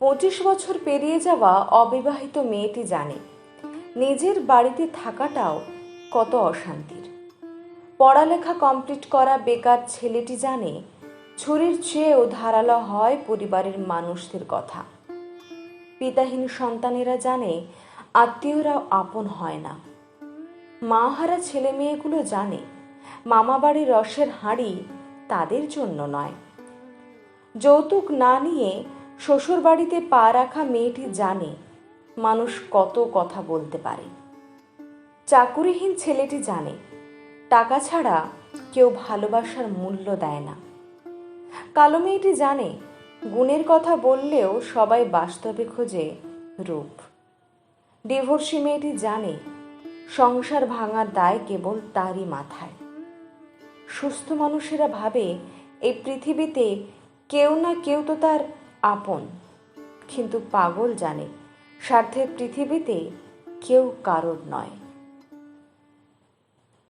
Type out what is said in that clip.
25 বছর পেরিয়ে যাওয়া অবিবাহিত মেয়েটি জানে নিজের বাড়িতে থাকাটাও কত অশান্তির। পড়ালেখা কমপ্লিট করা বেকার ছেলেটি জানে ছুরির চেয়েও ধারালো হয় পরিবারের মানুষদের কথা। পিতাহীন সন্তানেরা জানে আত্মীয়রাও আপন হয় না। মাহারা ছেলে মেয়েগুলো জানে মামাবাড়ির রসের হাঁড়ি তাদের জন্য নয়। যৌতুক না নিয়ে শ্বশুর বাড়িতে পা রাখা মেয়েটি জানে মানুষ কত কথা বলতে পারে। চাকুরিহীন ছেলেটি জানে টাকা ছাড়া কেউ ভালোবাসার মূল্য দেয় না। কালো মেয়েটি জানে গুণের কথা বললেও সবাই বাস্তবে খোঁজে রূপ। ডিভোর্সি মেয়েটি জানে সংসার ভাঙার দায় কেবল তারই মাথায়। সুস্থ মানুষেরা ভাবে এই পৃথিবীতে কেউ না কেউ তো তার আপন, কিন্তু পাগল জানে স্বার্থের পৃথিবীতে কেউ কারোর নয়।